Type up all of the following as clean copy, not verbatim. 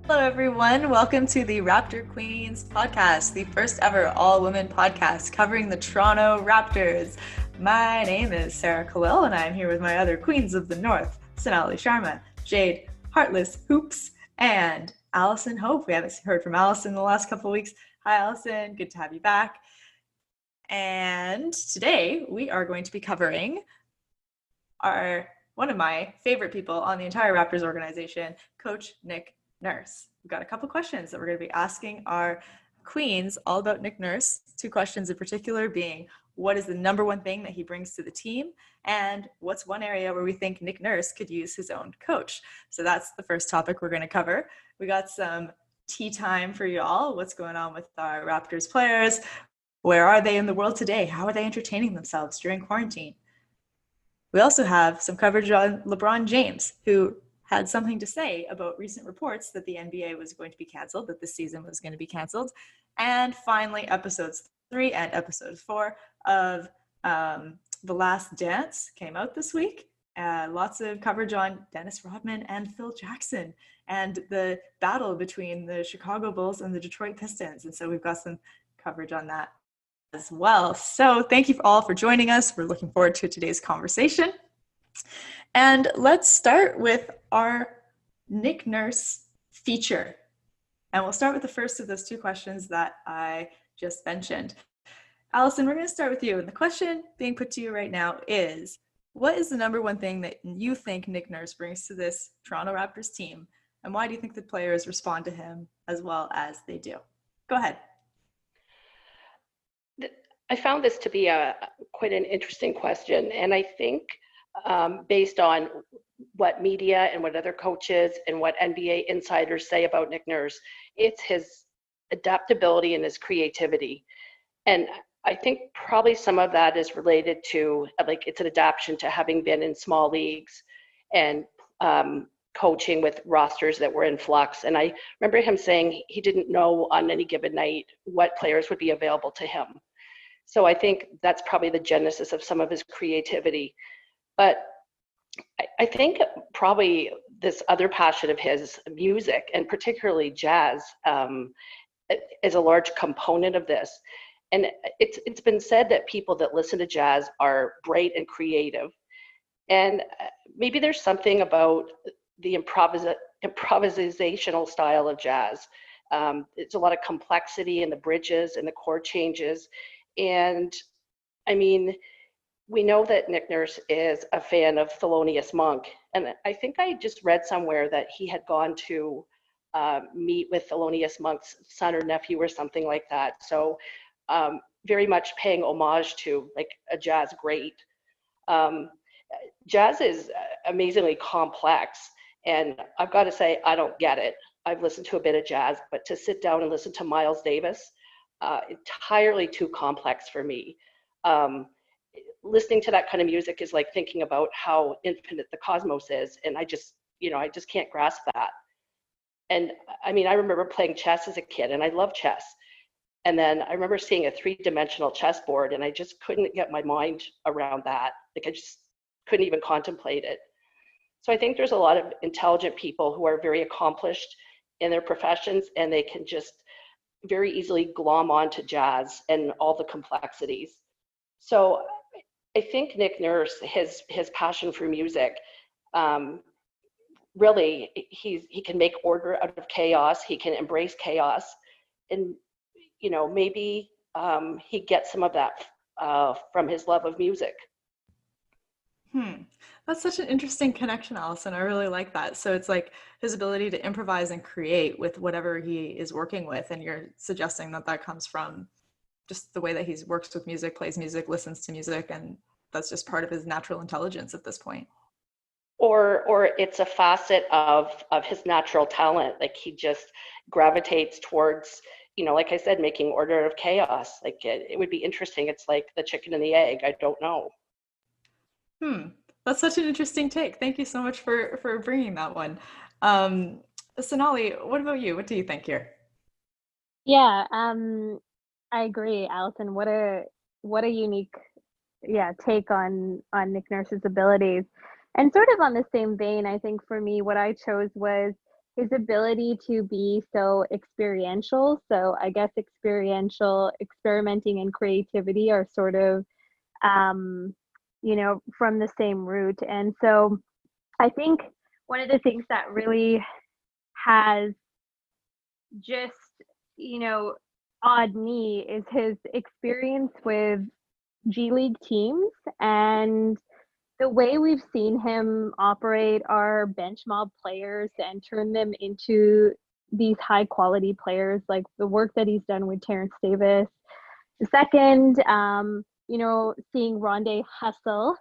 Hello, everyone. Welcome to the Raptor Queens Podcast, the first ever all-women podcast covering the Toronto Raptors. My name is Sarah Khalil, and I'm here with my other queens of the North, Sonali Sharma, Jade Hoops, and Allison Hope. We haven't heard from Allison in the last couple of weeks. Hi, Allison. Good to have you back. And today we are going to be covering one of my favorite people on the entire Raptors organization, Coach Nick Nurse. We've got a couple questions that we're going to be asking our queens all about Nick Nurse. Two questions in particular being, what is the number one thing that he brings to the team? And what's one area where we think Nick Nurse could use his own coach? So that's the first topic we're going to cover. We got some tea time for y'all. What's going on with our Raptors players? Where are they in the world today? How are they entertaining themselves during quarantine? We also have some coverage on LeBron James, who had something to say about recent reports that the NBA was going to be canceled, that this season was going to be canceled. And finally, episodes 3 and episode 4 of The Last Dance came out this week. Lots of coverage on Dennis Rodman and Phil Jackson and the battle between the Chicago Bulls and the Detroit Pistons. And so we've got some coverage on that as well. So thank you all for joining us. We're looking forward to today's conversation. And let's start with our Nick Nurse feature. And we'll start with the first of those two questions that I just mentioned. Allison, we're going to start with you. And the question being put to you right now is, what is the number one thing that you think Nick Nurse brings to this Toronto Raptors team? And why do you think the players respond to him as well as they do? Go ahead. I found this to be quite an interesting question. And I think based on what media and what other coaches and what NBA insiders say about Nick Nurse, it's his adaptability and his creativity. And I think probably some of that is related to, it's an adaptation to having been in small leagues and coaching with rosters that were in flux. And I remember him saying he didn't know on any given night what players would be available to him. So I think that's probably the genesis of some of his creativity. But I think probably this other passion of his, music, and particularly jazz, is a large component of this. And it's been said that people that listen to jazz are bright and creative. And maybe there's something about the improvisational style of jazz. It's a lot of complexity in the bridges and the chord changes. And I mean, we know that Nick Nurse is a fan of Thelonious Monk. And I think I just read somewhere that he had gone to meet with Thelonious Monk's son or nephew or something like that. So very much paying homage to like a jazz great. Jazz is amazingly complex. And I've got to say, I don't get it. I've listened to a bit of jazz, but to sit down and listen to Miles Davis, entirely too complex for me. Listening to that kind of music is like thinking about how infinite the cosmos is, and I just can't grasp that. And I mean, I remember playing chess as a kid, and I love chess. And then I remember seeing a 3-dimensional chessboard, and I just couldn't get my mind around that. Like I just couldn't even contemplate it. So I think there's a lot of intelligent people who are very accomplished in their professions, and they can just very easily glom onto jazz and all the complexities. So I think Nick Nurse, his passion for music, really, he can make order out of chaos. He can embrace chaos, and maybe he gets some of that from his love of music. That's such an interesting connection, Allison. I really like that. So it's like his ability to improvise and create with whatever he is working with, and you're suggesting that comes from just the way that he works with music, plays music, listens to music, and that's just part of his natural intelligence at this point. Or it's a facet of his natural talent. Like he just gravitates towards, like I said, making order of chaos. Like it would be interesting. It's like the chicken and the egg. I don't know. That's such an interesting take. Thank you so much for bringing that one. Sonali, what about you? What do you think here? Yeah, I agree, Allison. What a unique take on Nick Nurse's abilities. And sort of on the same vein, I think for me, what I chose was his ability to be so experiential. So I guess experiential, experimenting and creativity are sort of, from the same root. And so I think one of the things that really has just, awed me is his experience with G League teams and the way we've seen him operate our bench mob players and turn them into these high quality players, like the work that he's done with Terrence Davis. The second, seeing Rondé hustle,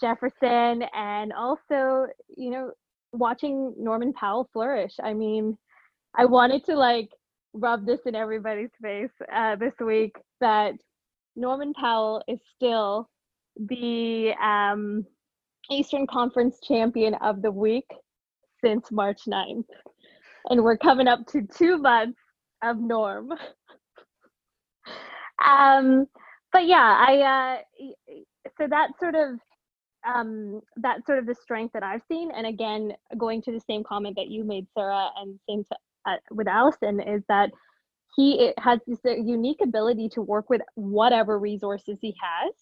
Jefferson, and also, watching Norman Powell flourish. I mean, I wanted to rub this in everybody's face this week that Norman Powell is still the Eastern Conference champion of the week since March 9th. And we're coming up to 2 months of Norm. But yeah, so that's sort of the strength that I've seen. And again, going to the same comment that you made, Sarah, and same with Allison, is that he has this unique ability to work with whatever resources he has.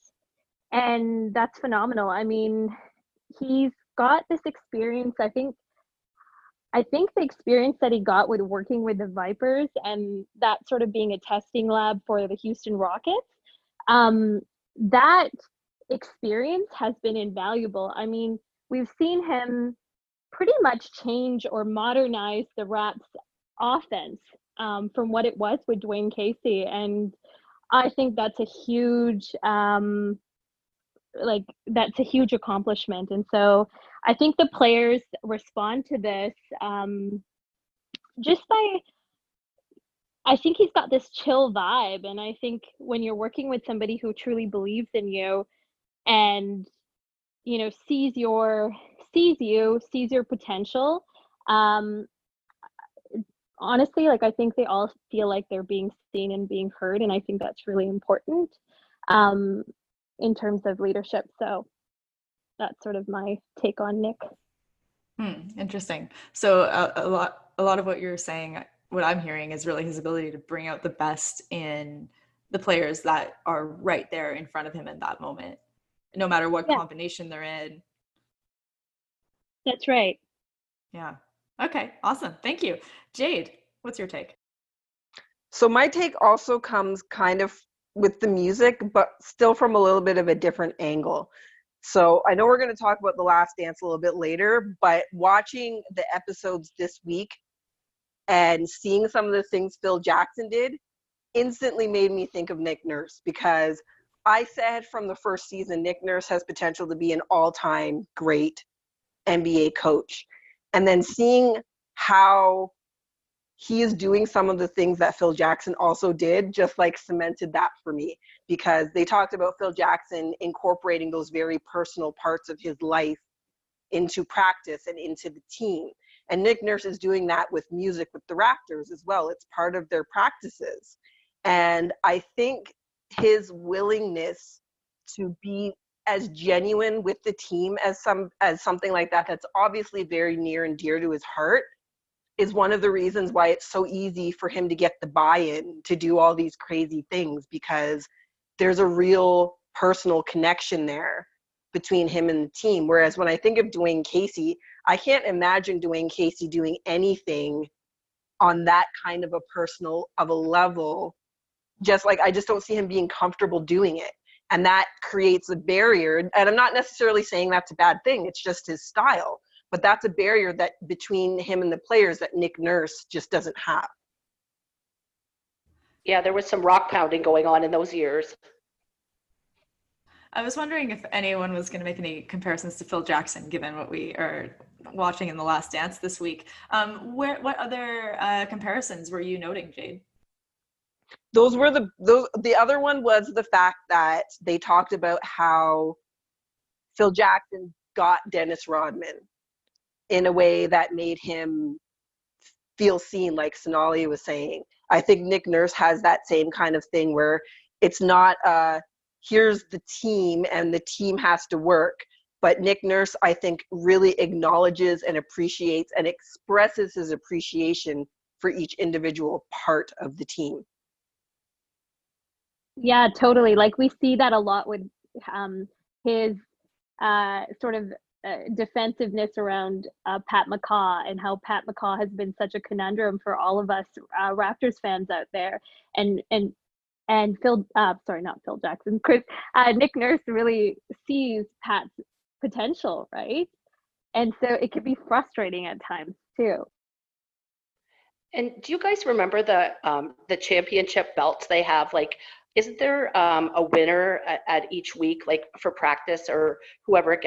And that's phenomenal. I mean, he's got this experience. I think the experience that he got with working with the Vipers and that sort of being a testing lab for the Houston Rockets, that experience has been invaluable. I mean, we've seen him pretty much change or modernize the Raps offense from what it was with Dwayne Casey. And I think that's a huge accomplishment. And so I think the players respond to this just by, I think he's got this chill vibe. And I think when you're working with somebody who truly believes in you and, sees your potential, honestly, I think they all feel like they're being seen and being heard. And I think that's really important in terms of leadership. So that's sort of my take on Nick. Interesting. So a lot of what you're saying, what I'm hearing, is really his ability to bring out the best in the players that are right there in front of him in that moment, no matter what combination they're in. That's right. Yeah. Okay. Awesome. Thank you. Jade, what's your take? So my take also comes kind of with the music, but still from a little bit of a different angle. So I know we're going to talk about The Last Dance a little bit later, but watching the episodes this week and seeing some of the things Phil Jackson did instantly made me think of Nick Nurse, because I said from the first season, Nick Nurse has potential to be an all-time great NBA coach. And then seeing how he is doing some of the things that Phil Jackson also did just cemented that for me, because they talked about Phil Jackson incorporating those very personal parts of his life into practice and into the team. And Nick Nurse is doing that with music with the Raptors as well. It's part of their practices. And I think his willingness to be as genuine with the team as something like that, that's obviously very near and dear to his heart, is one of the reasons why it's so easy for him to get the buy-in to do all these crazy things, because there's a real personal connection there between him and the team. Whereas when I think of Dwayne Casey, I can't imagine Dwayne Casey doing anything on that kind of a personal of a level. I just don't see him being comfortable doing it. And that creates a barrier. And I'm not necessarily saying that's a bad thing. It's just his style. But that's a barrier that between him and the players that Nick Nurse just doesn't have. Yeah, there was some rock pounding going on in those years. I was wondering if anyone was going to make any comparisons to Phil Jackson, given what we are watching in The Last Dance this week. What other comparisons were you noting, Jade? The other one was the fact that they talked about how Phil Jackson got Dennis Rodman in a way that made him feel seen, like Sonali was saying. I think Nick Nurse has that same kind of thing where it's not here's the team and the team has to work. But Nick Nurse, I think, really acknowledges and appreciates and expresses his appreciation for each individual part of the team. Yeah, totally. Like we see that a lot with his sort of defensiveness around Pat McCaw, and how Pat McCaw has been such a conundrum for all of us Raptors fans out there. And Phil, sorry, not Phil Jackson, Nick Nurse really sees Pat's potential, right? And so it can be frustrating at times too. And do you guys remember the championship belts they have? Like, isn't there a winner at each week, like for practice, or whoever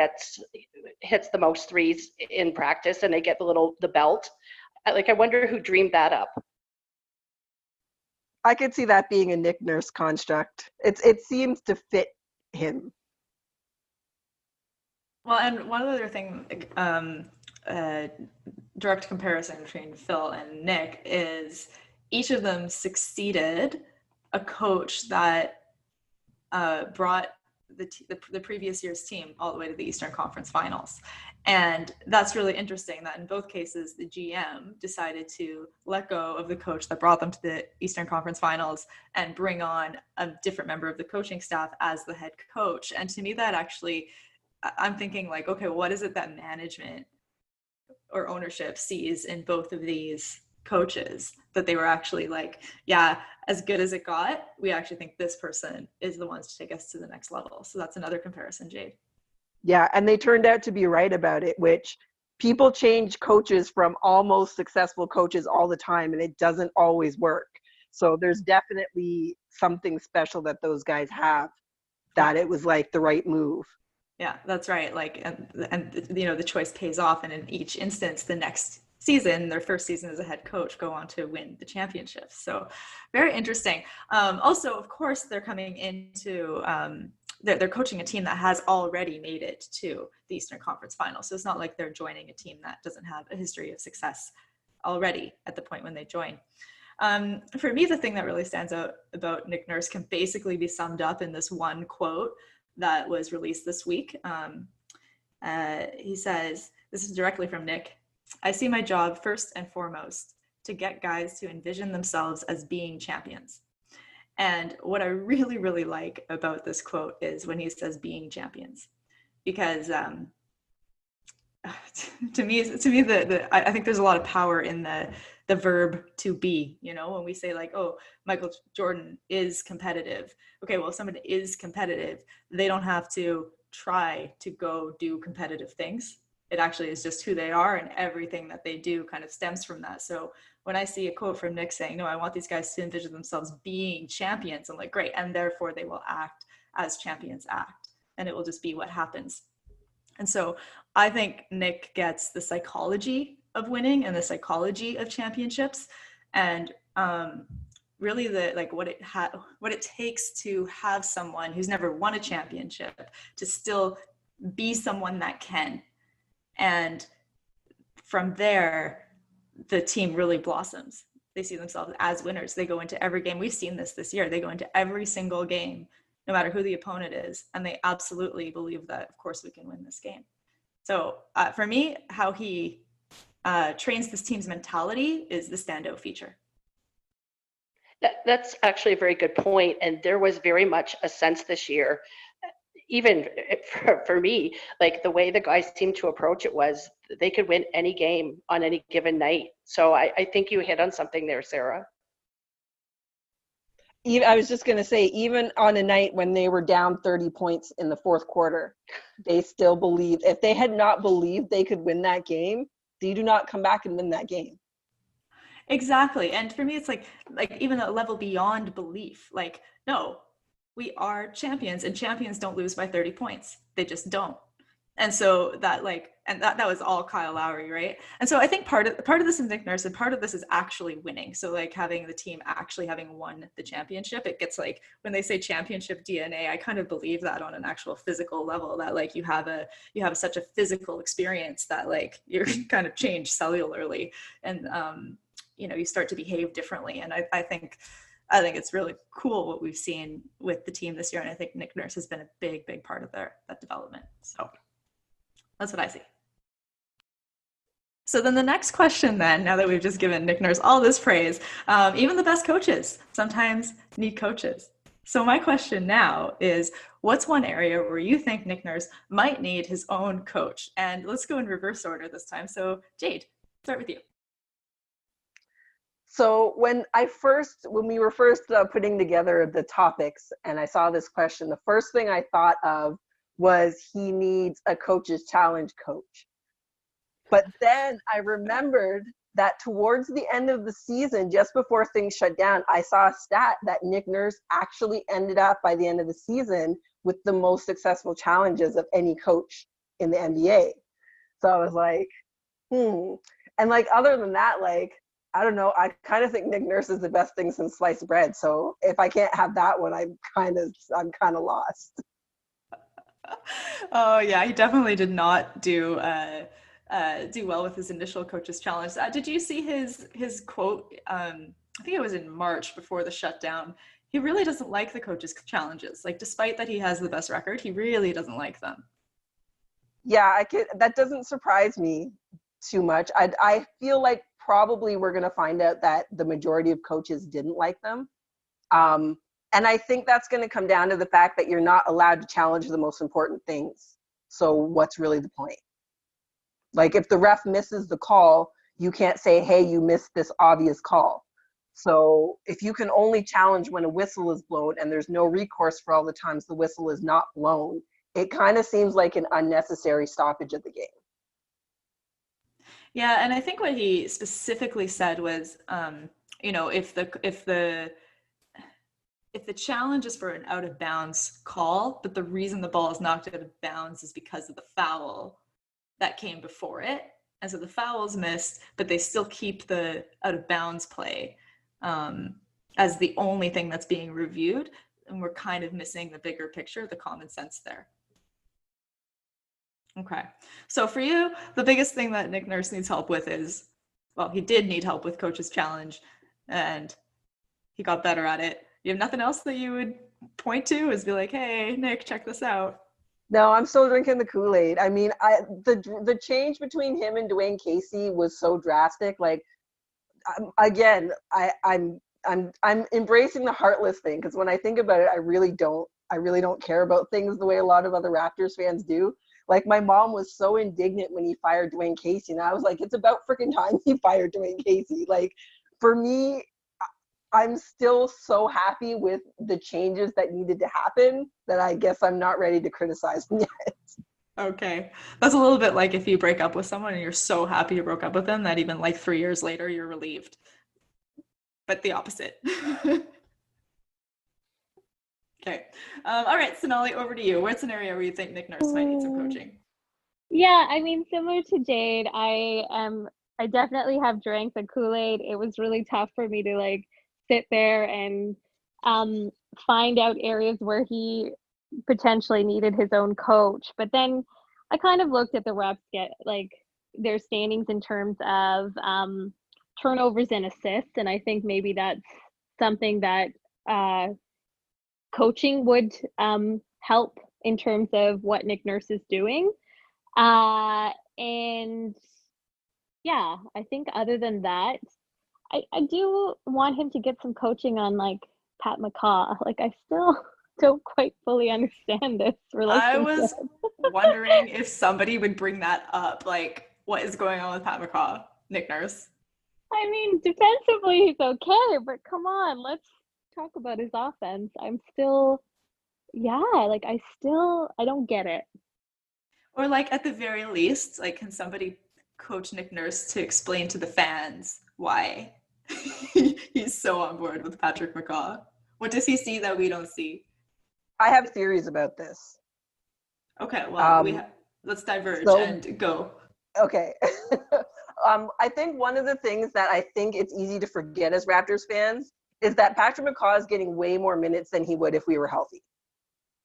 hits the most threes in practice, and they get the belt? Like, I wonder who dreamed that up. I could see that being a Nick Nurse construct. It seems to fit him. Well, and one other thing, direct comparison between Phil and Nick is each of them succeeded a coach that brought the previous year's team all the way to the Eastern Conference Finals. And that's really interesting that in both cases, the GM decided to let go of the coach that brought them to the Eastern Conference Finals and bring on a different member of the coaching staff as the head coach. And to me, that actually, I'm thinking like, okay, what is it that management or ownership sees in both of these coaches that they were actually like, yeah, as good as it got, we actually think this person is the ones to take us to the next level. So that's another comparison, Jade. Yeah, and they turned out to be right about it, which people change coaches from almost successful coaches all the time, and it doesn't always work. So there's definitely something special that those guys have, that it was like the right move. Yeah, that's right. Like, and you know, the choice pays off. And in each instance, the next season, their first season as a head coach, go on to win the championship. So very interesting. Also, of course, they're coming into, they're coaching a team that has already made it to the Eastern Conference Finals. So it's not like they're joining a team that doesn't have a history of success already at the point when they join. For me, the thing that really stands out about Nick Nurse can basically be summed up in this one quote that was released this week. He says, this is directly from Nick: "I see my job first and foremost to get guys to envision themselves as being champions." And what I really, really like about this quote is when he says being champions, because to me, I think there's a lot of power in the verb to be. You know, when we say like, oh, Michael Jordan is competitive. Okay, well, if someone is competitive, they don't have to try to go do competitive things. It actually is just who they are, and everything that they do kind of stems from that. So when I see a quote from Nick saying, no, I want these guys to envision themselves being champions, I'm like, great. And therefore they will act as champions act, and it will just be what happens. And so I think Nick gets the psychology of winning and the psychology of championships, and really the like what it takes to have someone who's never won a championship to still be someone that can. And from there, the team really blossoms. They see themselves as winners. They go into every game. We've seen this year. They go into every single game, no matter who the opponent is. And they absolutely believe that, of course, we can win this game. So for me, how he trains this team's mentality is the standout feature. That's actually a very good point. And there was very much a sense this year, even for me, like the way the guys seemed to approach it was they could win any game on any given night. So I think you hit on something there, Sarah. I was just going to say, even on a night when they were down 30 points in the fourth quarter, they still believed. If they had not believed they could win that game, they do not come back and win that game. Exactly. And for me, it's like even a level beyond belief. Like, no, we are champions, and champions don't lose by 30 points. They just don't. And so that that was all Kyle Lowry, right? And so I think part of this is Nick Nurse, and part of this is actually winning. So like having the team actually having won the championship, it gets like when they say championship DNA, I kind of believe that on an actual physical level, that like you have such a physical experience that like you're kind of changed cellularly, and you start to behave differently. And I think it's really cool what we've seen with the team this year. And I think Nick Nurse has been a big part of that development. So That's what I see. So then the next question then, now that we've just given Nick Nurse all this praise, even the best coaches sometimes need coaches. So my question now is, what's one area where you think Nick Nurse might need his own coach? And let's go in reverse order this time. So Jade, start with you. So when we were first putting together the topics and I saw this question, the first thing I thought of was he needs a coach's challenge coach. But then I remembered that towards the end of the season, just before things shut down, I saw a stat that Nick Nurse actually ended up by the end of the season with the most successful challenges of any coach in the NBA. So I was like, And like, other than that, like, I don't know, I kind of think Nick Nurse is the best thing since sliced bread. So if I can't have that one, I'm kind of lost. Oh yeah, he definitely did not do well with his initial coach's challenge. Did you see his quote? I think it was in March before the shutdown. He really doesn't like the coach's challenges. Like, despite that he has the best record, he really doesn't like them. Yeah, that doesn't surprise me too much. I feel like probably we're going to find out that the majority of coaches didn't like them. And I think that's going to come down to the fact that you're not allowed to challenge the most important things. So what's really the point? Like, if the ref misses the call, you can't say, hey, you missed this obvious call. So if you can only challenge when a whistle is blown and there's no recourse for all the times the whistle is not blown, it kind of seems like an unnecessary stoppage of the game. Yeah, and I think what he specifically said was, if the challenge is for an out of bounds call, but the reason the ball is knocked out of bounds is because of the foul that came before it, and so the foul is missed, but they still keep the out of bounds play as the only thing that's being reviewed, and we're kind of missing the bigger picture, the common sense there. Okay, so for you, the biggest thing that Nick Nurse needs help with is, well, he did need help with coach's challenge, and he got better at it. You have nothing else that you would point to is be like, hey, Nick, check this out? No, I'm still drinking the Kool-Aid. I mean, the change between him and Dwayne Casey was so drastic. Like, again, I'm embracing the heartless thing, because when I think about it, I really don't care about things the way a lot of other Raptors fans do. Like, my mom was so indignant when he fired Dwayne Casey, and I was like, it's about freaking time he fired Dwayne Casey. Like, for me, I'm still so happy with the changes that needed to happen that I guess I'm not ready to criticize him yet. Okay. That's a little bit like if you break up with someone and you're so happy you broke up with them that even like 3 years later, you're relieved. But the opposite. Okay. All right, Sonali, over to you. What's an area where you think Nick Nurse might need some coaching? Yeah, I mean, similar to Jade, I definitely have drank the Kool-Aid. It was really tough for me to like sit there and find out areas where he potentially needed his own coach. But then I kind of looked at the refs, their standings in terms of turnovers and assists, and I think maybe that's something that coaching would help in terms of what Nick Nurse is doing. And yeah, I think other than that, I do want him to get some coaching on like Pat McCaw. Like, I still don't quite fully understand this relationship. I was wondering if somebody would bring that up. Like, what is going on with Pat McCaw, Nick Nurse? I mean, defensively he's okay, but come on, let's talk about his offense. I'm still, I don't get it. Or like, at the very least, like, can somebody coach Nick Nurse to explain to the fans why he's so on board with Patrick McCaw? What does he see that we don't see? I have theories about this. Okay, well, let's diverge and go. Okay. I think one of the things that I think it's easy to forget as Raptors fans is that Patrick McCaw is getting way more minutes than he would if we were healthy.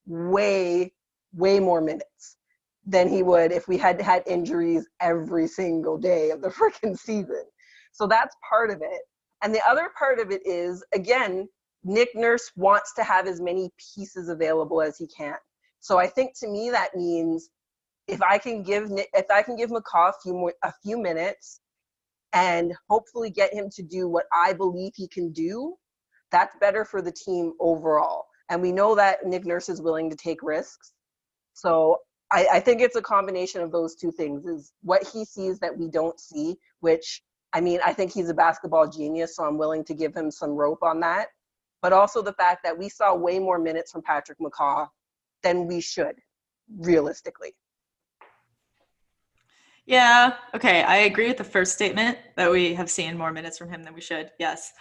Way more minutes than he would if we had had injuries every single day of the freaking season. So that's part of it. And the other part of it is, again, Nick Nurse wants to have as many pieces available as he can. So I think to me that means if I can give McCaw a few minutes and hopefully get him to do what I believe he can do, that's better for the team overall. And we know that Nick Nurse is willing to take risks. So I think it's a combination of those two things, is what he sees that we don't see, which, I mean, I think he's a basketball genius, so I'm willing to give him some rope on that. But also the fact that we saw way more minutes from Patrick McCaw than we should, realistically. Yeah, okay, I agree with the first statement that we have seen more minutes from him than we should. Yes.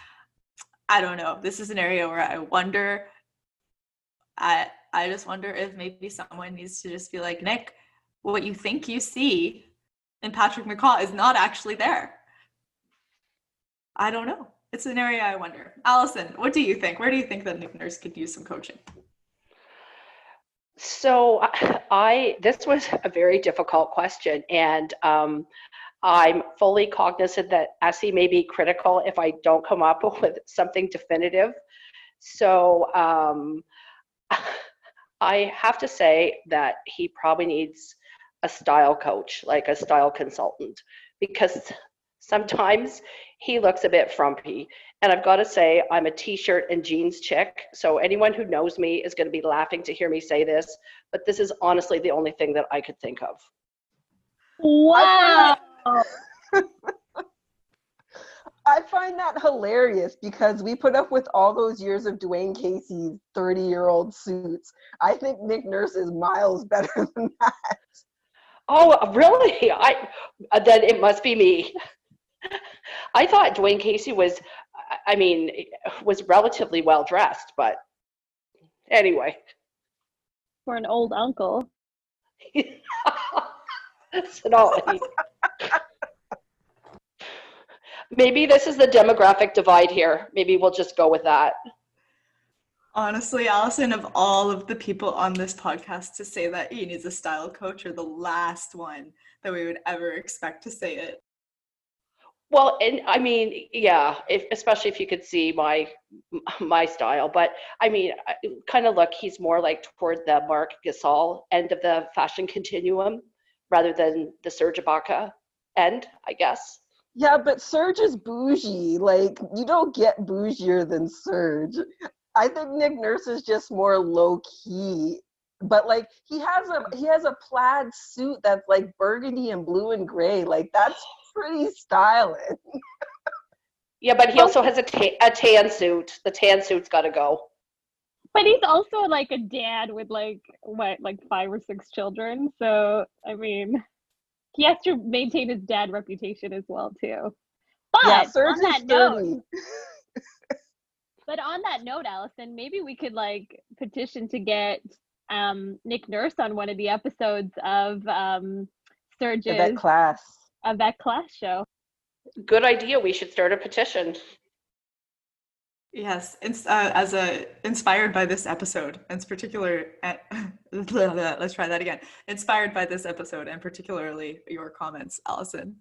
I don't know. This is an area where I wonder, I just wonder if maybe someone needs to just be like, Nick, what you think you see in Patrick McCaw is not actually there. I don't know. It's an area I wonder. Allison, what do you think? Where do you think that Nick Nurse could use some coaching? So this was a very difficult question, and I'm fully cognizant that Essie may be critical if I don't come up with something definitive. So I have to say that he probably needs a style coach, like a style consultant, because sometimes he looks a bit frumpy. And I've got to say, I'm a t-shirt and jeans chick, so anyone who knows me is going to be laughing to hear me say this, but this is honestly the only thing that I could think of. Wow. I find that hilarious because we put up with all those years of Dwayne Casey's 30-year-old suits. I think Nick Nurse is miles better than that. Oh, really? Then it must be me. I thought Dwayne Casey was relatively well dressed, but anyway. For an old uncle. Sonali. Maybe this is the demographic divide here. Maybe we'll just go with that. Honestly, Allison, of all of the people on this podcast to say that he needs a style coach, are the last one that we would ever expect to say it. Well, and I mean, yeah, especially if you could see my style. But I mean, kind of look, he's more like toward the Marc Gasol end of the fashion continuum rather than the Serge Ibaka end, I guess. Yeah, but Serge is bougie. Like, you don't get bougier than Serge. I think Nick Nurse is just more low key. But like, he has a plaid suit that's like burgundy and blue and gray. Like, that's pretty stylish. Yeah, but he also has a tan suit. The tan suit's got to go. But he's also like a dad with like 5 or 6 children. So I mean, he has to maintain his dad reputation as well too. But yeah, Serge on that is note, but on that note, Allison, maybe we could like petition to get Nick Nurse on one of the episodes of Serge's that class show. Good idea. We should start a petition. Yes, inspired by this episode, and particular. Let's try that again. Inspired by this episode, and particularly your comments, Allison.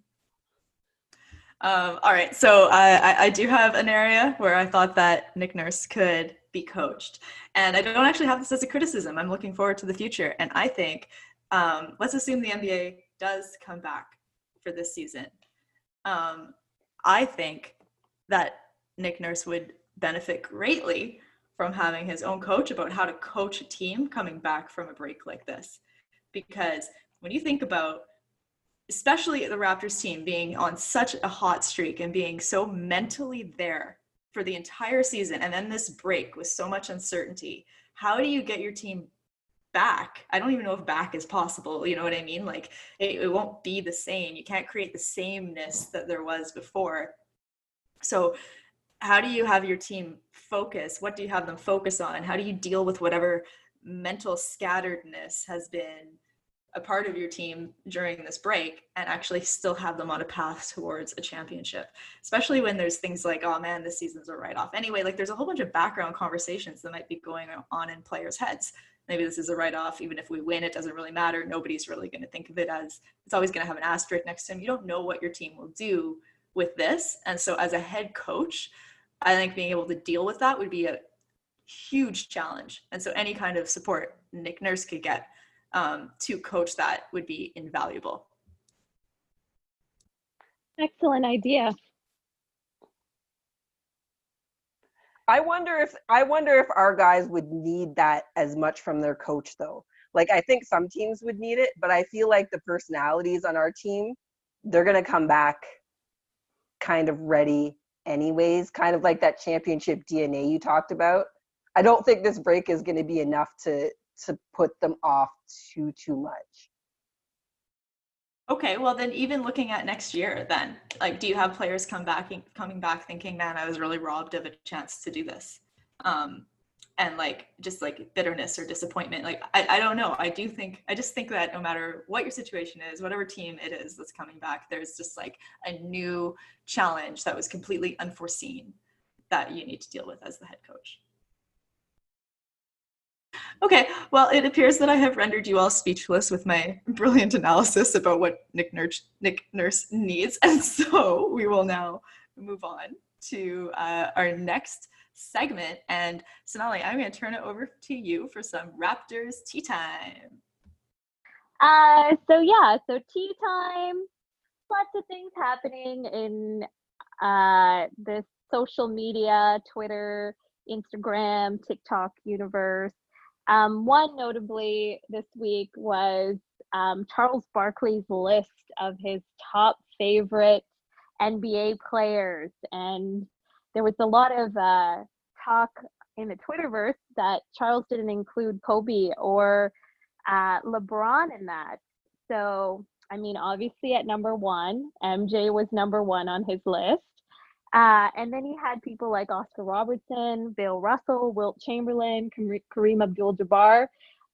All right, so I do have an area where I thought that Nick Nurse could be coached, and I don't actually have this as a criticism. I'm looking forward to the future, and I think let's assume the NBA does come back for this season. I think that Nick Nurse would benefit greatly from having his own coach about how to coach a team coming back from a break like this. Because when you think about, especially the Raptors team being on such a hot streak and being so mentally there for the entire season, and then this break with so much uncertainty, how do you get your team back? I don't even know if back is possible. You know what I mean? Like it won't be the same. You can't create the sameness that there was before. So how do you have your team focus? What do you have them focus on? How do you deal with whatever mental scatteredness has been a part of your team during this break and actually still have them on a path towards a championship? Especially when there's things like, oh man, this season's a write-off. Anyway, like there's a whole bunch of background conversations that might be going on in players' heads. Maybe this is a write-off. Even if we win, it doesn't really matter. Nobody's really going to think of it as, it's always going to have an asterisk next to him. You don't know what your team will do with this. And so as a head coach, I think being able to deal with that would be a huge challenge. And so any kind of support Nick Nurse could get to coach that would be invaluable. Excellent idea. I wonder if our guys would need that as much from their coach though. Like I think some teams would need it, but I feel like the personalities on our team, they're going to come back kind of ready anyways, kind of like that championship DNA you talked about. I don't think this break is going to be enough to put them off too much. Okay, well then even looking at next year then, like do you have players coming back thinking, man, I was really robbed of a chance to do this? And like just like bitterness or disappointment. Like I don't know. I just think that no matter what your situation is, whatever team it is that's coming back, there's just like a new challenge that was completely unforeseen that you need to deal with as the head coach. Okay, well, it appears that I have rendered you all speechless with my brilliant analysis about what Nick Nurse needs. And so we will now move on to our next segment. And Sonali, I'm going to turn it over to you for some Raptors tea time. So tea time, lots of things happening in the social media, Twitter, Instagram, TikTok universe. One notably this week was Charles Barkley's list of his top favorite NBA players. And there was a lot of talk in the Twitterverse that Charles didn't include Kobe or LeBron in that. So, I mean, obviously at number one, MJ was number one on his list. And then he had people like Oscar Robertson, Bill Russell, Wilt Chamberlain, Kareem Abdul-Jabbar,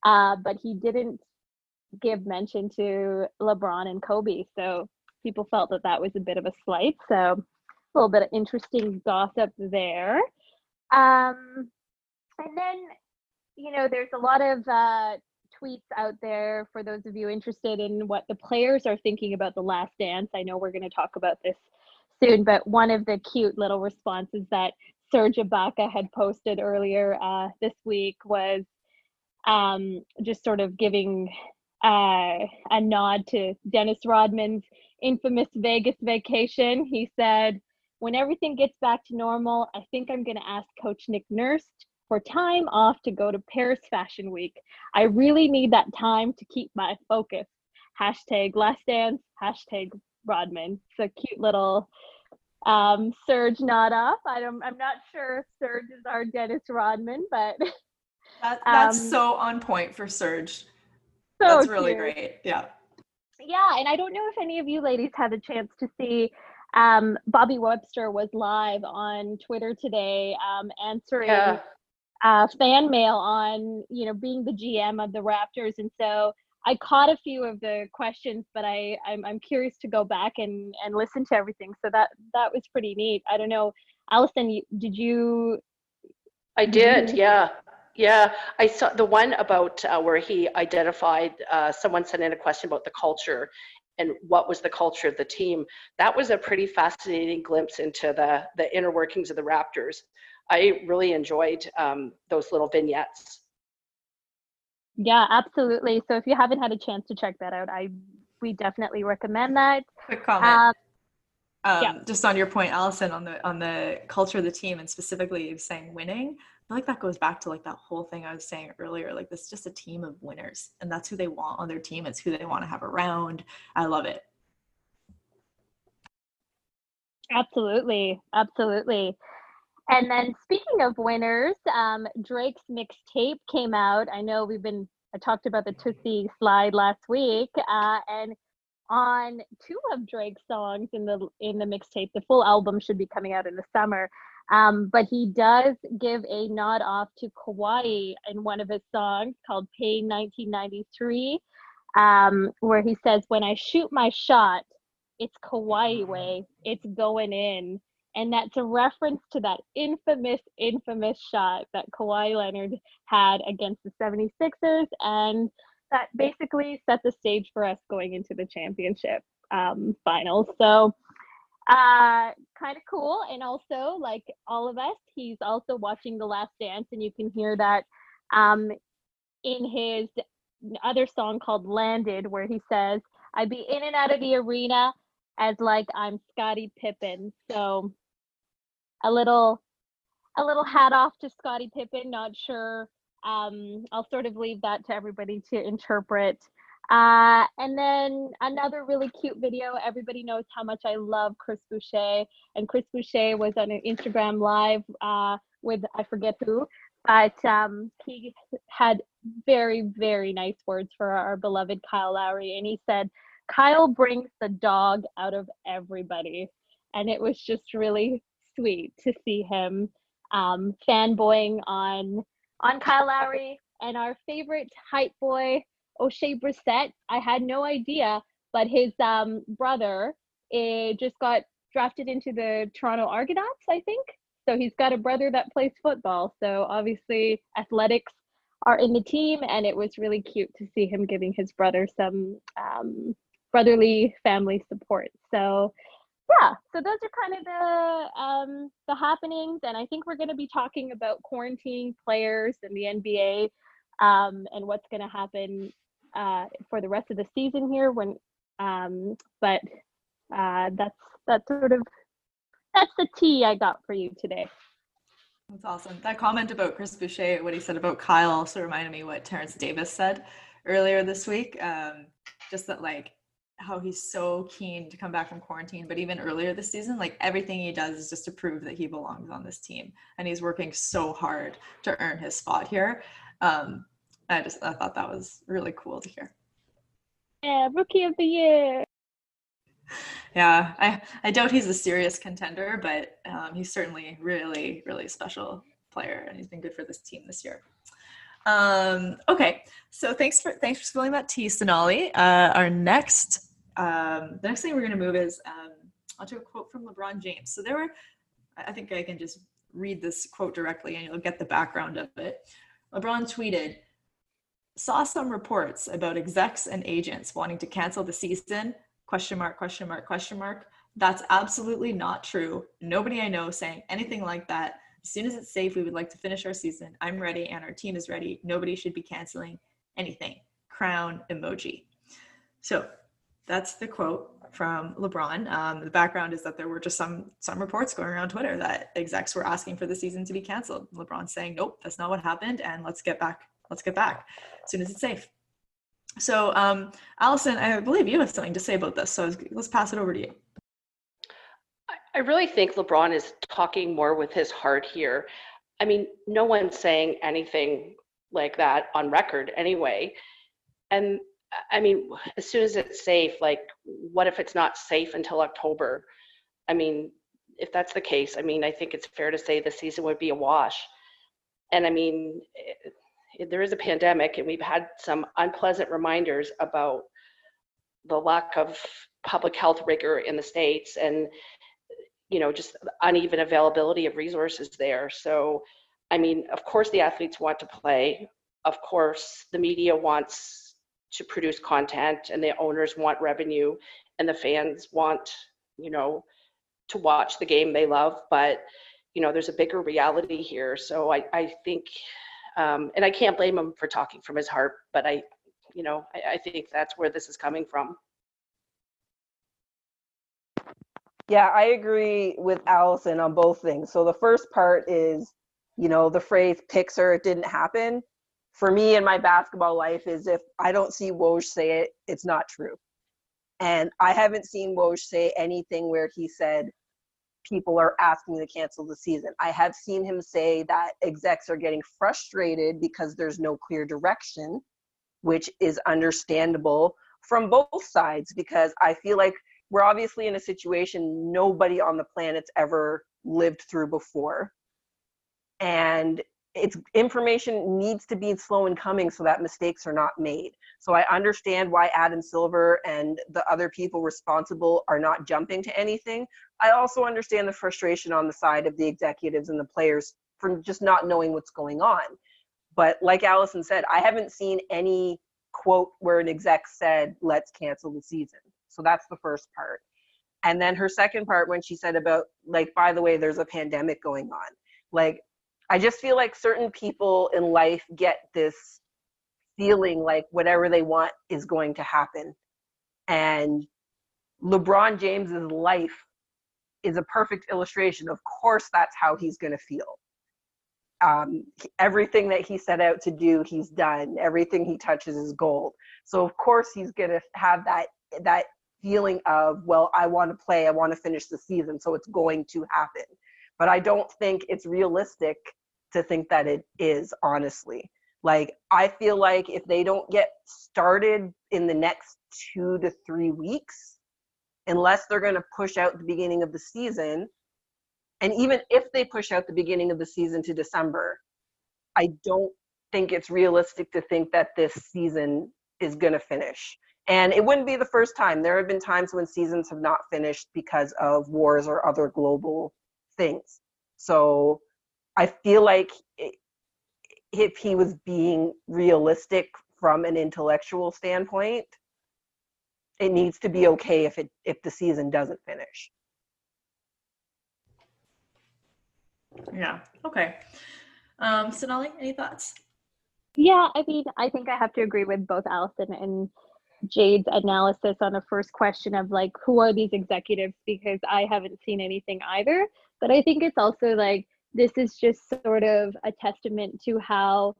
but he didn't give mention to LeBron and Kobe. So people felt that was a bit of a slight. So a little bit of interesting gossip there. And then, there's a lot of tweets out there for those of you interested in what the players are thinking about The Last Dance. I know we're going to talk about this soon, but one of the cute little responses that Serge Ibaka had posted earlier this week was just sort of giving a nod to Dennis Rodman's infamous Vegas vacation. He said, "When everything gets back to normal, I think I'm going to ask Coach Nick Nurse for time off to go to Paris Fashion Week. I really need that time to keep my focus. Hashtag Last Dance, hashtag Rodman." It's a cute little Serge nod off. I'm not sure if Serge is our Dennis Rodman, but that's so on point for Serge. So that's really cute. Great. Yeah, and I don't know if any of you ladies had a chance to see Bobby Webster was live on Twitter today answering fan mail on being the GM of the Raptors, and so I caught a few of the questions, but I'm curious to go back and listen to everything. So that was pretty neat. I don't know, Allison, did you? I did, yeah. Yeah, I saw the one about where he identified, someone sent in a question about the culture and what was the culture of the team. That was a pretty fascinating glimpse into the inner workings of the Raptors. I really enjoyed those little vignettes. Yeah, absolutely. So if you haven't had a chance to check that out, we definitely recommend that. Quick comment. Yeah. Just on your point, Allison, on the culture of the team, and specifically saying winning, I feel like that goes back to like that whole thing I was saying earlier. Like this is just a team of winners, and that's who they want on their team. It's who they want to have around. I love it. Absolutely. And then speaking of winners, Drake's mixtape came out. I know I talked about the Tootsie slide last week, and on two of Drake's songs in the mixtape, the full album should be coming out in the summer. But he does give a nod off to Kawhi in one of his songs called Pain 1993, where he says, "When I shoot my shot, it's Kawhi way, it's going in." And that's a reference to that infamous shot that Kawhi Leonard had against the 76ers. And that basically set the stage for us going into the championship finals. So kind of cool. And also, like all of us, he's also watching The Last Dance, and you can hear that in his other song called Landed, where he says, I'd be in and out of the arena as like I'm Scottie Pippen. So a little hat off to Scottie Pippen, not sure. I'll sort of leave that to everybody to interpret. And then another really cute video. Everybody knows how much I love Chris Boucher, and Chris Boucher was on an Instagram live with I forget who, but he had very, very nice words for our beloved Kyle Lowry, and he said, Kyle brings the dog out of everybody. And it was just really sweet to see him fanboying on Kyle Lowry. And our favorite hype boy, O'Shea Brissett, I had no idea, but his brother just got drafted into the Toronto Argonauts, I think. So he's got a brother that plays football. So obviously athletics are in the team, and it was really cute to see him giving his brother some brotherly family support. So yeah, so those are kind of the happenings, and I think we're going to be talking about quarantine players and the NBA and what's going to happen for the rest of the season here. But that's the tea I got for you today. That's awesome. That comment about Chris Boucher, what he said about Kyle, also reminded me what Terrence Davis said earlier this week. Just that, like, how he's so keen to come back from quarantine, but even earlier this season, like, everything he does is just to prove that he belongs on this team, and he's working so hard to earn his spot here. I thought that was really cool to hear. Yeah, Rookie of the Year. Yeah, I doubt he's a serious contender, but he's certainly really, really special player, and he's been good for this team this year. Okay, so thanks for spilling that tea, Sonali. The next thing we're going to move is onto a quote from LeBron James. So I think I can just read this quote directly and you'll get the background of it. LeBron tweeted, saw some reports about execs and agents wanting to cancel the season, ? That's absolutely not true. Nobody I know saying anything like that. As soon as it's safe, we would like to finish our season. I'm ready and our team is ready. Nobody should be canceling anything. Crown emoji. So that's the quote from LeBron. The background is that there were just some reports going around Twitter that execs were asking for the season to be canceled. LeBron saying, nope, that's not what happened, and let's get back as soon as it's safe. So Allison, I believe you have something to say about this, so let's pass it over to you. I really think LeBron is talking more with his heart here. I mean, no one's saying anything like that on record anyway. And I mean, as soon as it's safe, like, what if it's not safe until October? I mean, if that's the case, I mean, I think it's fair to say the season would be a wash. And I mean, there is a pandemic, and we've had some unpleasant reminders about the lack of public health rigor in the States, and just uneven availability of resources there. So, I mean, of course the athletes want to play. Of course the media wants to produce content, and the owners want revenue, and the fans want, to watch the game they love. But, there's a bigger reality here. So I think, and I can't blame him for talking from his heart, but I think that's where this is coming from. Yeah, I agree with Allison on both things. So the first part is, the phrase "Pixar, it didn't happen." For me in my basketball life is, if I don't see Woj say it, it's not true. And I haven't seen Woj say anything where he said people are asking to cancel the season. I have seen him say that execs are getting frustrated because there's no clear direction, which is understandable from both sides, because I feel like we're obviously in a situation nobody on the planet's ever lived through before. And information needs to be slow in coming so that mistakes are not made. So I understand why Adam Silver and the other people responsible are not jumping to anything. I also understand the frustration on the side of the executives and the players from just not knowing what's going on. But like Allison said, I haven't seen any quote where an exec said, let's cancel the season. So that's the first part. And then her second part, when she said about, like, by the way, there's a pandemic going on. Like, I just feel like certain people in life get this feeling like whatever they want is going to happen. And LeBron James's life is a perfect illustration. Of course, that's how he's going to feel. Everything that he set out to do, he's done. Everything he touches is gold. So of course he's going to have that feeling of, well, I want to play, I want to finish the season, so it's going to happen. But I don't think it's realistic to think that it is, honestly. Like, I feel like if they don't get started in the next 2 to 3 weeks, unless they're going to push out the beginning of the season, and even if they push out the beginning of the season to December, I don't think it's realistic to think that this season is going to finish. And it wouldn't be the first time. There have been times when seasons have not finished because of wars or other global things. So I feel like if he was being realistic from an intellectual standpoint, it needs to be okay if the season doesn't finish. Yeah. Okay. Sonali, any thoughts? Yeah, I mean, I think I have to agree with both Allison and Jade's analysis on the first question of like, who are these executives? Because I haven't seen anything either. But I think it's also like, this is just sort of a testament to how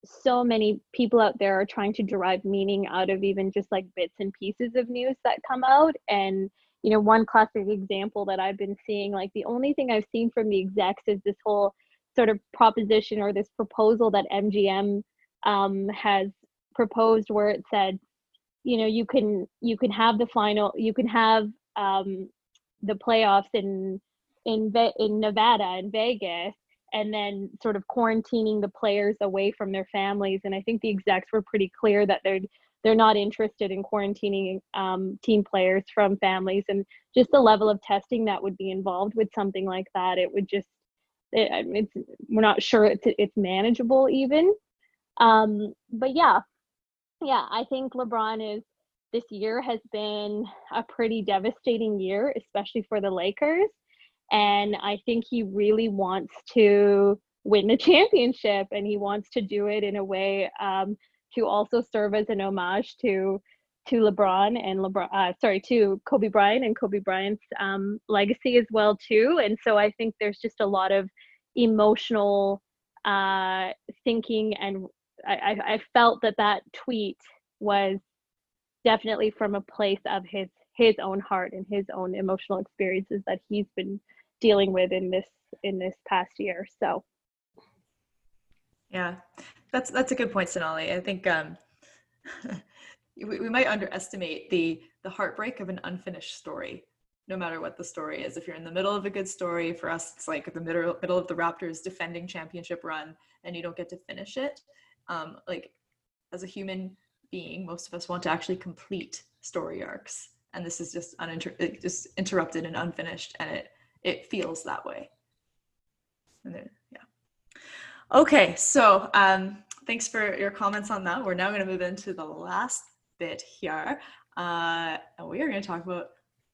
so many people out there are trying to derive meaning out of even just like bits and pieces of news that come out. And, you know, one classic example that I've been seeing, like the only thing I've seen from the execs is this whole sort of proposition or this proposal that MGM has proposed, where it said, you know, you can have the final, you can have the playoffs in Nevada and Vegas, and then sort of quarantining the players away from their families. And I think the execs were pretty clear that they're not interested in quarantining team players from families, and just the level of testing that would be involved with something like that. It would just, we're not sure it's manageable even. But yeah, I think this year has been a pretty devastating year, especially for the Lakers. And I think he really wants to win the championship, and he wants to do it in a way to also serve as an homage to LeBron and to Kobe Bryant and Kobe Bryant's legacy as well too. And so I think there's just a lot of emotional thinking, and I felt that tweet was definitely from a place of his own heart and his own emotional experiences that he's been dealing with in this past year. So yeah, that's a good point, Sonali. I think we might underestimate the heartbreak of an unfinished story, no matter what the story is. If you're in the middle of a good story, for us it's like the middle of the Raptors defending championship run and you don't get to finish it. Like, as a human being, most of us want to actually complete story arcs, and this is just just interrupted and unfinished, and it feels that way. And then, yeah. Okay, so thanks for your comments on that. We're now going to move into the last bit here, and we are going to talk about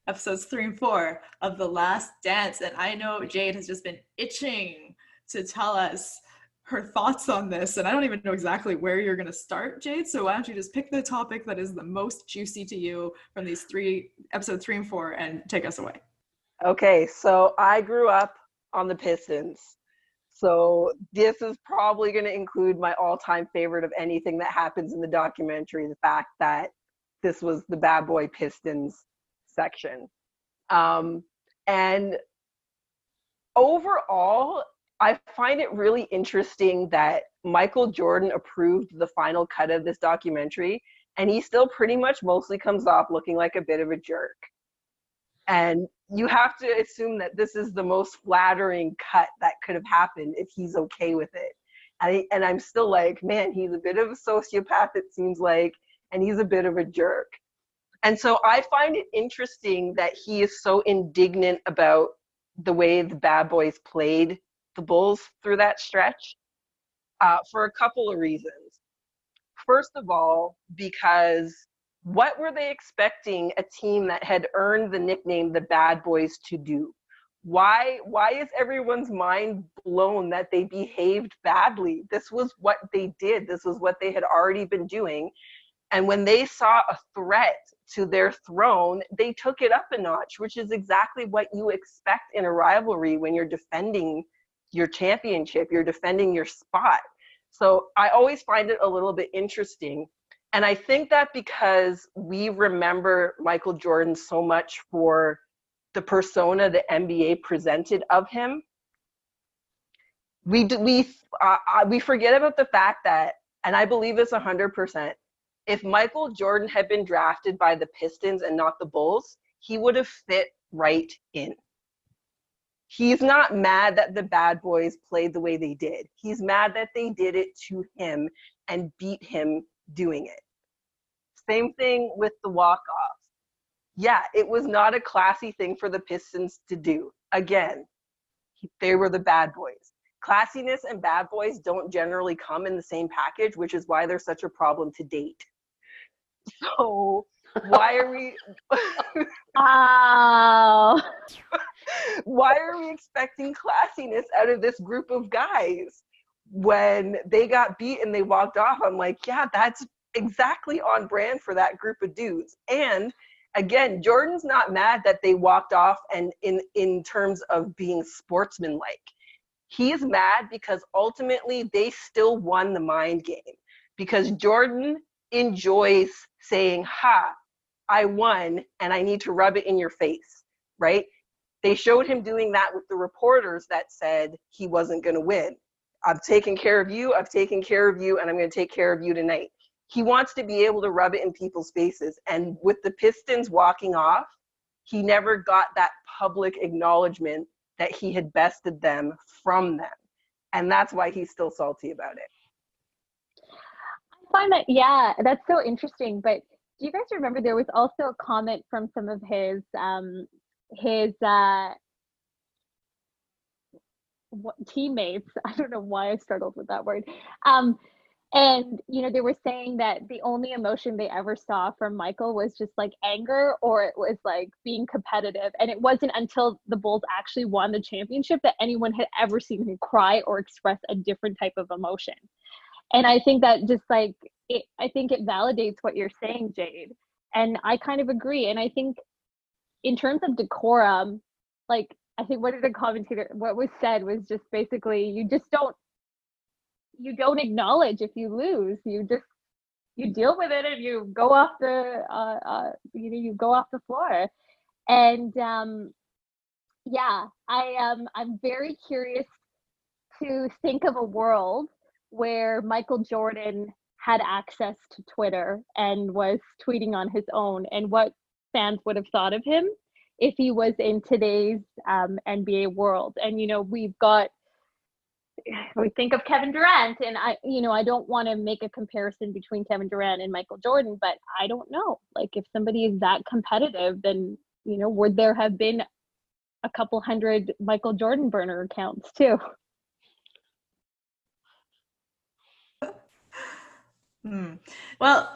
episodes 3 and 4 of The Last Dance. And I know Jade has just been itching to tell us her thoughts on this, and I don't even know exactly where you're going to start, Jade. So why don't you just pick the topic that is the most juicy to you from these episodes 3 and 4, and take us away. Okay, so I grew up on the Pistons. So this is probably going to include my all-time favorite of anything that happens in the documentary, the fact that this was the Bad Boy Pistons section. And overall, I find it really interesting that Michael Jordan approved the final cut of this documentary, and he still pretty much mostly comes off looking like a bit of a jerk. And you have to assume that this is the most flattering cut that could have happened if he's okay with it. And I'm still like, man, he's a bit of a sociopath, it seems like, and he's a bit of a jerk. And so I find it interesting that he is so indignant about the way the Bad Boys played the Bulls through that stretch, for a couple of reasons. First of all, because what were they expecting a team that had earned the nickname the Bad Boys to do? Why is everyone's mind blown that they behaved badly? This was what they did. This was what they had already been doing. And when they saw a threat to their throne, they took it up a notch, which is exactly what you expect in a rivalry when you're defending your championship, you're defending your spot. So I always find it a little bit interesting. And I think that because we remember Michael Jordan so much for the persona the NBA presented of him, we forget about the fact that, and I believe this 100%, if Michael Jordan had been drafted by the Pistons and not the Bulls, he would have fit right in. He's not mad that the bad boys played the way they did. He's mad that they did it to him and beat him doing it. Same thing with the walk-offs. Yeah, it was not a classy thing for the Pistons to do. Again, they were the bad boys. Classiness and bad boys don't generally come in the same package, which is why they're such a problem to date. So why are we why are we expecting classiness out of this group of guys? When they got beat and they walked off, I'm like, yeah, that's exactly on brand for that group of dudes. And again, Jordan's not mad that they walked off and in terms of being sportsmanlike. He's mad because ultimately they still won the mind game. Because Jordan enjoys saying, ha, I won and I need to rub it in your face, right? They showed him doing that with the reporters that said he wasn't going to win. I've taken care of you, and I'm going to take care of you tonight. He wants to be able to rub it in people's faces. And with the Pistons walking off, he never got that public acknowledgement that he had bested them from them. And that's why he's still salty about it. I find that, yeah, that's so interesting. But do you guys remember there was also a comment from some of his teammates? I don't know why I startled with that word. And, they were saying that the only emotion they ever saw from Michael was just like anger, or it was like being competitive. And it wasn't until the Bulls actually won the championship that anyone had ever seen him cry or express a different type of emotion. And I think that just like, I think it validates what you're saying, Jade. And I kind of agree. And I think in terms of decorum, like, I think what was said was just basically, you don't acknowledge if you lose. You deal with it and you go off you go off the floor. And I'm very curious to think of a world where Michael Jordan had access to Twitter and was tweeting on his own, and what fans would have thought of him if he was in today's NBA world. And we think of Kevin Durant, and I don't want to make a comparison between Kevin Durant and Michael Jordan, but I don't know, like, if somebody is that competitive, then would there have been a couple hundred Michael Jordan burner accounts too? Well,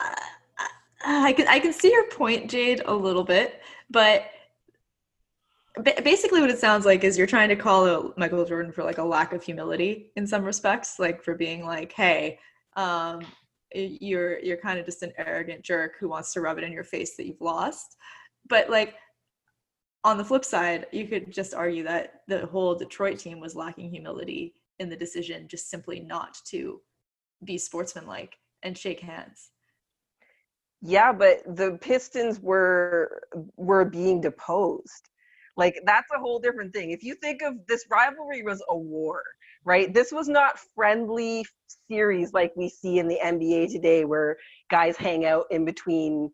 I can see your point, Jade, a little bit, but basically what it sounds like is you're trying to call out Michael Jordan for like a lack of humility in some respects, like for being like, hey, you're kind of just an arrogant jerk who wants to rub it in your face that you've lost. But like on the flip side, you could just argue that the whole Detroit team was lacking humility in the decision just simply not to be sportsmanlike and shake hands. Yeah, but the Pistons were being deposed. Like, that's a whole different thing. If you think of this rivalry was a war, right? This was not friendly series like we see in the NBA today where guys hang out in between,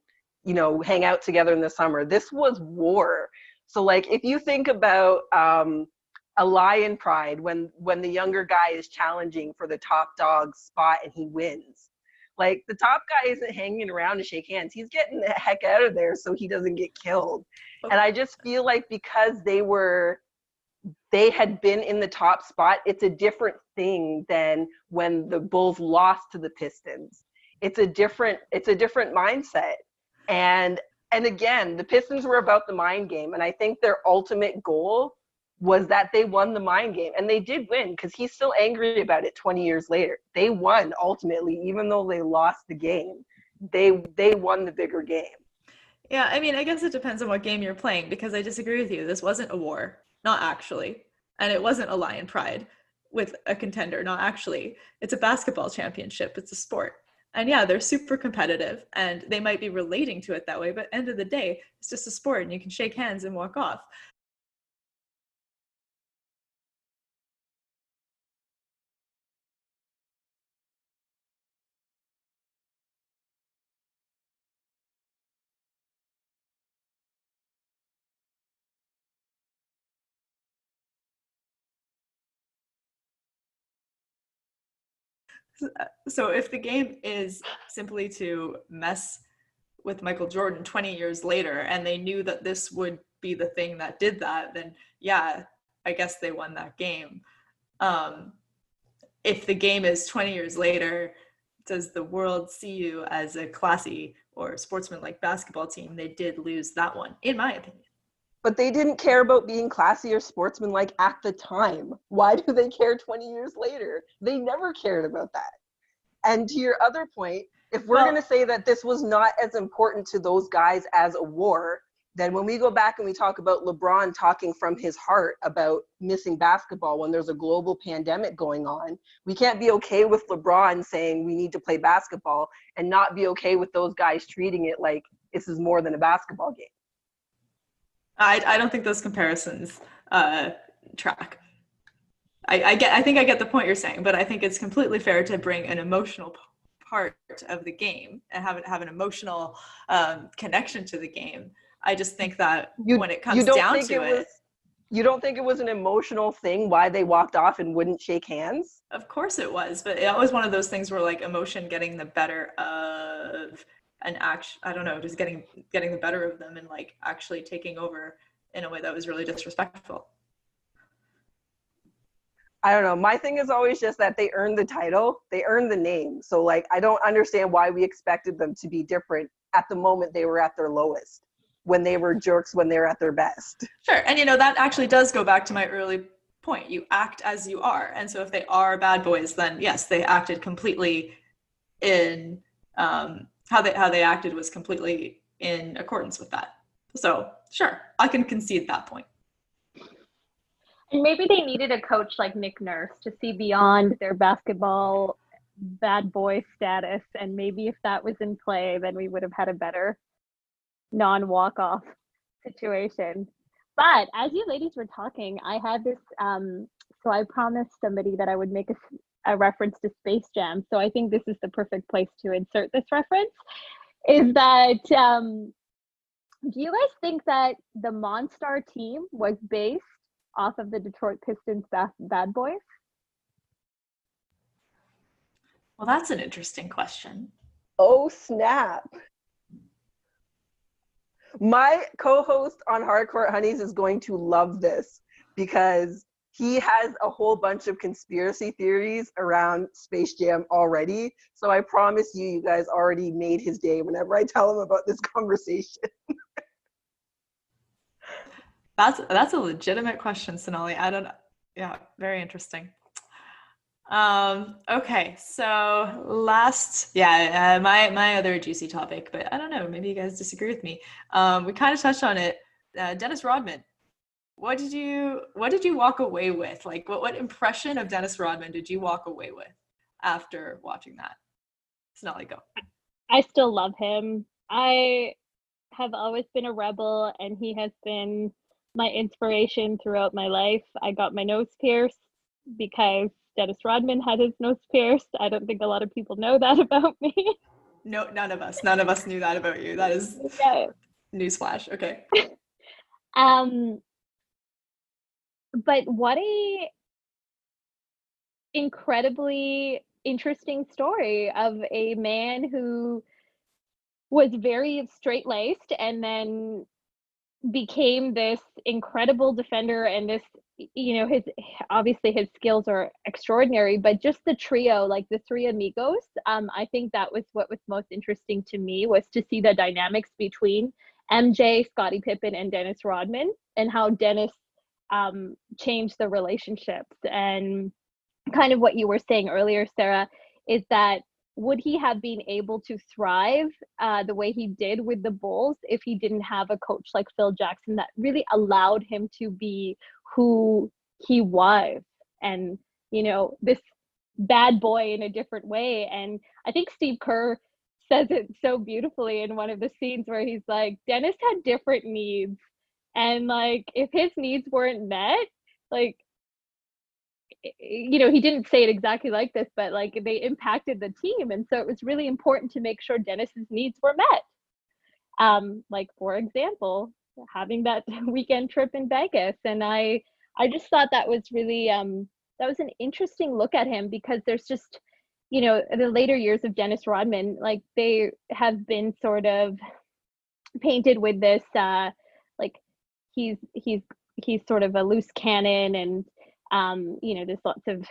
hang out together in the summer. This was war. So like, if you think about a lion pride, when the younger guy is challenging for the top dog spot and he wins, like, the top guy isn't hanging around to shake hands. He's getting the heck out of there so he doesn't get killed. And I just feel like because they had been in the top spot, it's a different thing than when the Bulls lost to the Pistons. It's a different mindset. And again, the Pistons were about the mind game. And I think their ultimate goal was that they won the mind game. And they did win, because he's still angry about it 20 years later. They won ultimately, even though they lost the game. They won the bigger game. Yeah, I mean, I guess it depends on what game you're playing, because I disagree with you. This wasn't a war, not actually. And it wasn't a lion pride with a contender, not actually. It's a basketball championship. It's a sport. And yeah, they're super competitive, and they might be relating to it that way, but end of the day, it's just a sport, and you can shake hands and walk off. So if the game is simply to mess with Michael Jordan 20 years later, and they knew that this would be the thing that did that, then yeah, I guess they won that game. If the game is 20 years later, does the world see you as a classy or sportsman-like basketball team? They did lose that one, in my opinion. But they didn't care about being classy or sportsmanlike at the time. Why do they care 20 years later? They never cared about that. And to your other point, if we're going to say that this was not as important to those guys as a war, then when we go back and we talk about LeBron talking from his heart about missing basketball when there's a global pandemic going on, we can't be okay with LeBron saying we need to play basketball and not be okay with those guys treating it like this is more than a basketball game. I don't think those comparisons track. I think I get the point you're saying, but I think it's completely fair to bring an emotional part of the game and have an emotional connection to the game. I just think that when it comes down to it, you don't think it was an emotional thing why they walked off and wouldn't shake hands? Of course it was, but it was one of those things where like emotion getting the better of an action, I don't know, just getting the better of them and like actually taking over in a way that was really disrespectful. I don't know. My thing is always just that they earned the title, they earned the name. So like, I don't understand why we expected them to be different at the moment they were at their lowest, when they were jerks, when they were at their best. Sure. And that actually does go back to my early point. You act as you are. And so if they are bad boys, then yes, they acted completely in how they acted was completely in accordance with that. So sure, I can concede that point. And maybe they needed a coach like Nick Nurse to see beyond their basketball bad boy status. And maybe if that was in play, then we would have had a better non-walk-off situation. But as you ladies were talking, I had this, so I promised somebody that I would make a reference to Space Jam. So I think this is the perfect place to insert this reference, is that, do you guys think that the Monstar team was based off of the Detroit Pistons bad boys? Well, that's an interesting question. Oh, snap. My co-host on Hardcore Honeys is going to love this because he has a whole bunch of conspiracy theories around Space Jam already. So I promise you guys already made his day whenever I tell him about this conversation. That's a legitimate question, Sonali. Yeah, very interesting. Okay, so my other juicy topic, but I don't know, maybe you guys disagree with me. We kind of touched on it. Dennis Rodman. What did you walk away with? Like, what impression of Dennis Rodman did you walk away with after watching that? Sonali, go. I still love him. I have always been a rebel, and he has been my inspiration throughout my life. I got my nose pierced because Dennis Rodman had his nose pierced. I don't think a lot of people know that about me. No, none of us knew that about you. That is newsflash. Okay. But what a incredibly interesting story of a man who was very straight-laced and then became this incredible defender, and this, his skills are extraordinary, but just the trio, like the three amigos, I think that was what was most interesting to me, was to see the dynamics between MJ, Scottie Pippen, and Dennis Rodman, and how Dennis change the relationships. And kind of what you were saying earlier, Sarah, is that would he have been able to thrive the way he did with the Bulls if he didn't have a coach like Phil Jackson that really allowed him to be who he was, and this bad boy in a different way? And I think Steve Kerr says it so beautifully in one of the scenes where he's like, Dennis had different needs, and like if his needs weren't met, like he didn't say it exactly like this, but like they impacted the team. And so it was really important to make sure Dennis's needs were met. Like, for example, having that weekend trip in Vegas. And I just thought that was really, that was an interesting look at him, because there's just, the later years of Dennis Rodman, like they have been sort of painted with this, like he's sort of a loose cannon, and there's lots of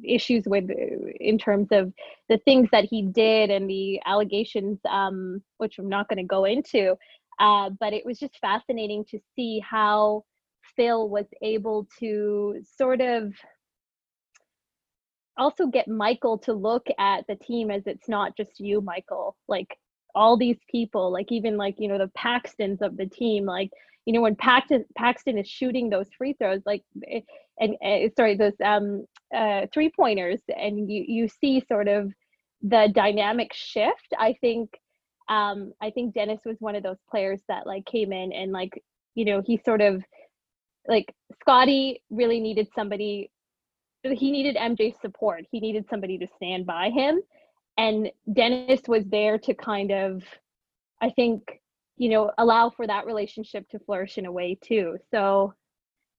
issues with in terms of the things that he did and the allegations, which I'm not going to go into. But it was just fascinating to see how Phil was able to sort of also get Michael to look at the team as, it's not just you, Michael, like all these people, like even like, the Paxtons of the team, like, when Paxton is shooting those free throws, like, those 3-pointers, and you see sort of the dynamic shift. I think Dennis was one of those players that like came in and like, he sort of like, Scotty really needed somebody. He needed MJ's support. He needed somebody to stand by him. And Dennis was there to kind of, I think, allow for that relationship to flourish in a way too. So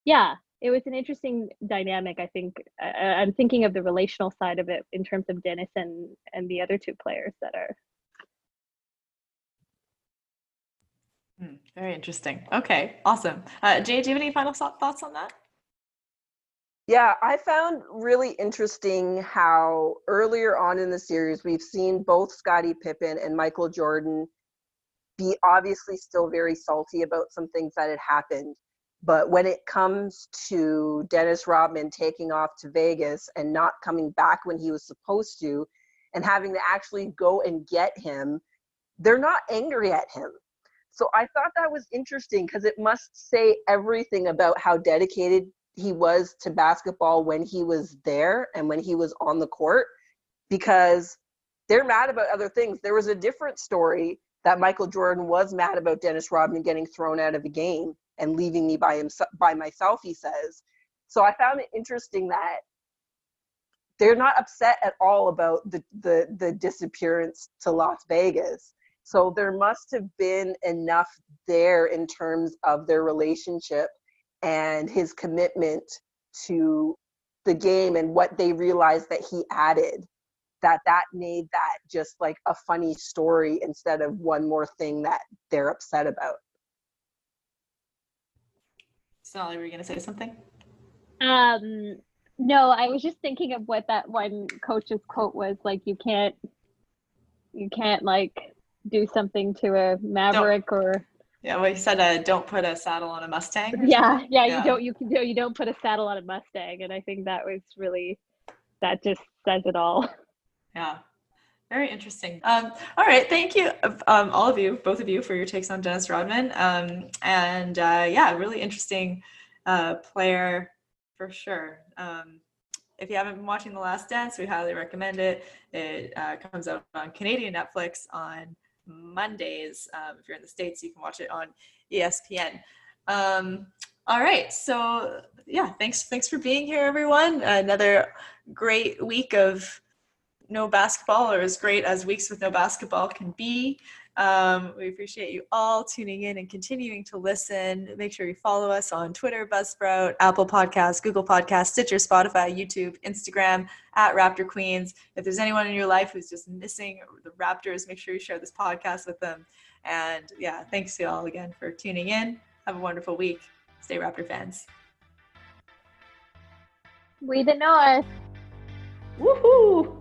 yeah, it was an interesting dynamic. I think I'm thinking of the relational side of it in terms of Dennis and the other two players that are. Very interesting. Okay, awesome. Jade, do you have any final thoughts on that? Yeah, I found really interesting how earlier on in the series, we've seen both Scottie Pippen and Michael Jordan be obviously still very salty about some things that had happened. But when it comes to Dennis Rodman taking off to Vegas and not coming back when he was supposed to, and having to actually go and get him, they're not angry at him. So I thought that was interesting, because it must say everything about how dedicated he was to basketball when he was there and when he was on the court, because they're mad about other things. There was a different story that Michael Jordan was mad about Dennis Rodman getting thrown out of the game and leaving me by myself, he says. So I found it interesting that they're not upset at all about the disappearance to Las Vegas. So there must have been enough there in terms of their relationship and his commitment to the game and what they realized that he added, that made that just like a funny story instead of one more thing that they're upset about. Sonali, were you going to say something? No, I was just thinking of what that one coach's quote was, like, you can't like do something to a Maverick or. Yeah, well, he said, "Don't put a saddle on a Mustang." Yeah, you don't put a saddle on a Mustang, and I think that was really, that just says it all. Yeah, very interesting. All right, thank you, all of you, both of you, for your takes on Dennis Rodman. And really interesting player for sure. If you haven't been watching The Last Dance, we highly recommend it. It comes out on Canadian Netflix on Mondays. If you're in the States, you can watch it on ESPN. All right, so yeah, thanks for being here, everyone. Another great week of no basketball, or as great as weeks with no basketball can be. We appreciate you all tuning in and continuing to listen. Make sure you follow us on Twitter, Buzzsprout, Apple Podcasts, Google Podcasts, Stitcher, Spotify, YouTube, Instagram, at Raptor Queens. If there's anyone in your life who's just missing the Raptors, make sure you share this podcast with them. And yeah, thanks to you all again for tuning in. Have a wonderful week. Stay Raptor fans. We the North. Woohoo!